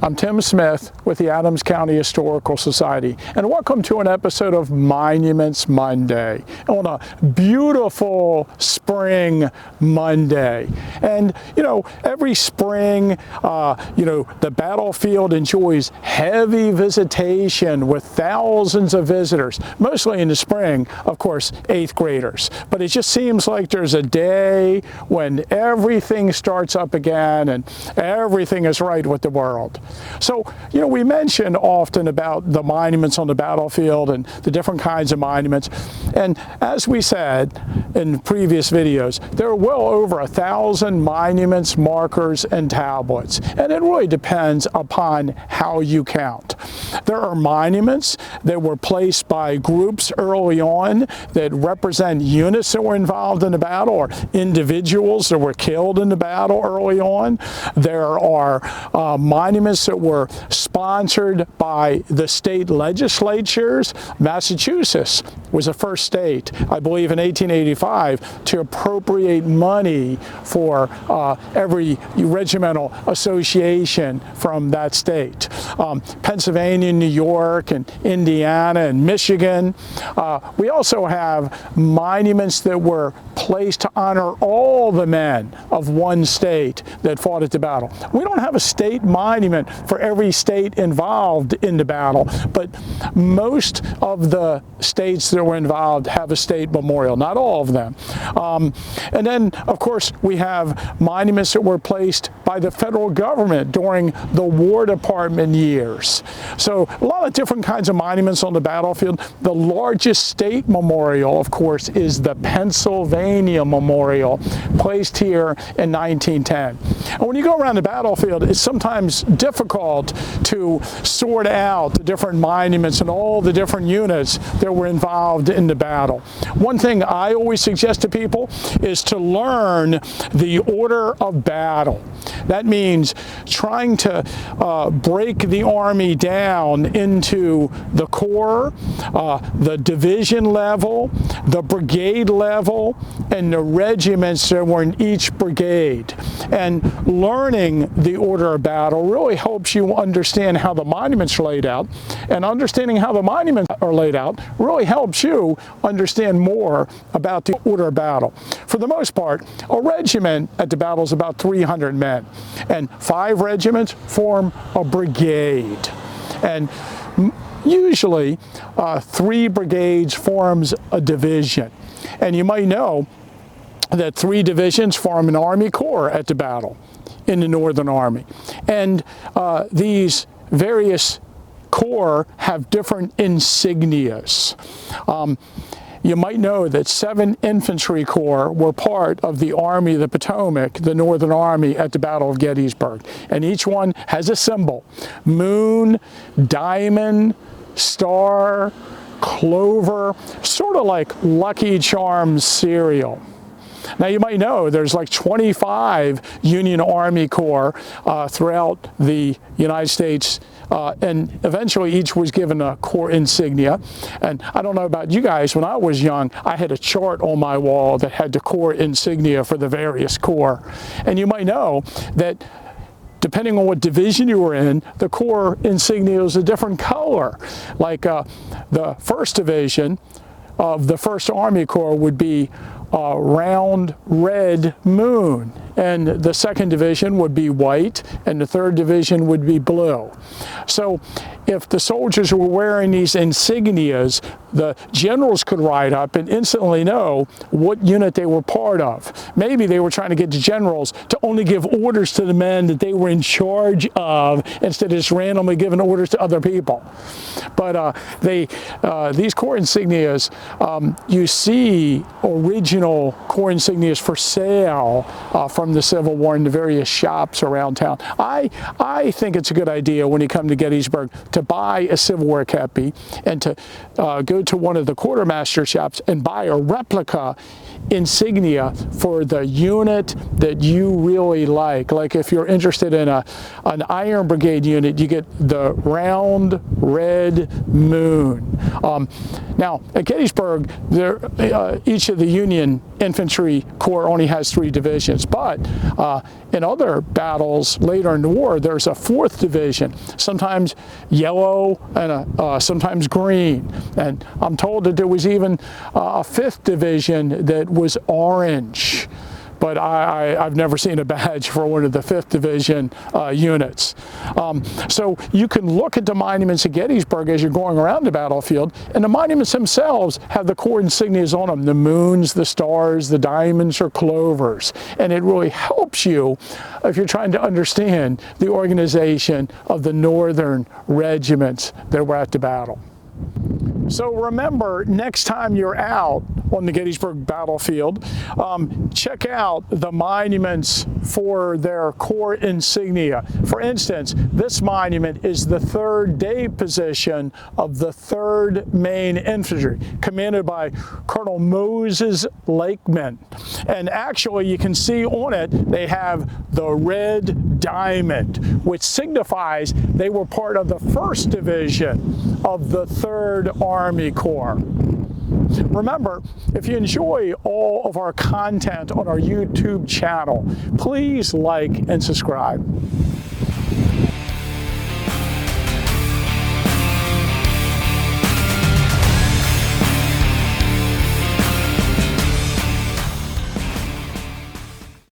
I'm Tim Smith with the Adams County Historical Society, and welcome to an episode of Monuments Monday on a beautiful spring Monday. And every spring, the battlefield enjoys heavy visitation with thousands of visitors, mostly in the spring, of course, 8th graders. But it just seems like there's a day when everything starts up again and everything is right with the world. So, we mention often about the monuments on the battlefield and the different kinds of monuments. And as we said in previous videos, there are well over 1,000 monuments, markers, and tablets. And it really depends upon how you count. There are monuments that were placed by groups early on that represent units that were involved in the battle or individuals that were killed in the battle early on. There are monuments that were sponsored by the state legislatures. Massachusetts was the first state, I believe in 1885, to appropriate money for every regimental association from that state. Pennsylvania, New York, and Indiana, and Michigan. We also have monuments that were placed to honor all the men of one state that fought at the battle. We don't have a state monument for every state involved in the battle, but most of the states that were involved have a state memorial, not all of them. And then, of course, we have monuments that were placed by the federal government during the War Department years. So a lot of different kinds of monuments on the battlefield. The largest state memorial, of course, is the Pennsylvania Memorial, placed here in 1910. And when you go around the battlefield, it's sometimes difficult to sort out the different monuments and all the different units that were involved in the battle. One thing I always suggest to people is to learn the order of battle. That means trying to break the Army down into the corps, the division level, the brigade level, and the regiments that were in each brigade. And learning the order of battle really helps you understand how the monuments are laid out, and understanding how the monuments are laid out really helps you understand more about the order of battle. For the most part, a regiment at the battle is about 300 men, and 5 regiments form a brigade. And usually 3 brigades forms a division. And you might know that 3 divisions form an Army Corps at the battle in the Northern Army. And these various corps have different insignias. You might know that 7 infantry corps were part of the Army of the Potomac, the Northern Army, at the Battle of Gettysburg. And each one has a symbol: moon, diamond, star, clover, sort of like Lucky Charms cereal. Now you might know there's like 25 Union Army Corps throughout the United States, and eventually each was given a corps insignia. And I don't know about you guys, when I was young, I had a chart on my wall that had the corps insignia for the various corps. And you might know that depending on what division you were in, the corps insignia was a different color. Like the 1st Division of the 1st Army Corps would be a round red moon, and the 2nd Division would be white, and the 3rd Division would be blue. So if the soldiers were wearing these insignias, the generals could ride up and instantly know what unit they were part of. Maybe they were trying to get the generals to only give orders to the men that they were in charge of, instead of just randomly giving orders to other people. But these corps insignias, you see original corps insignias for sale from the Civil War in the various shops around town. I think it's a good idea when you come to Gettysburg to buy a Civil War kepi and to go to one of the quartermaster shops and buy a replica insignia for the unit that you really like. Like if you're interested in an Iron Brigade unit, you get the round red moon. Now at Gettysburg, each of the Union Infantry Corps only has 3 divisions, but in other battles later in the war, there's a 4th division, sometimes yellow and sometimes green. And I'm told that there was even a 5th division that was orange. But I've never seen a badge for one of the 5th Division units. So you can look at the monuments at Gettysburg as you're going around the battlefield, and the monuments themselves have the Corps insignias on them, the moons, the stars, the diamonds, or clovers. And it really helps you if you're trying to understand the organization of the northern regiments that were at the battle. So remember, next time you're out on the Gettysburg Battlefield, check out the monuments for their Corps insignia. For instance, this monument is the 3rd day position of the 3rd Maine Infantry, commanded by Colonel Moses Lakeman. And actually, you can see on it, they have the red diamond, which signifies they were part of the 1st Division of the 3rd Army Corps. Remember, if you enjoy all of our content on our YouTube channel, please like and subscribe.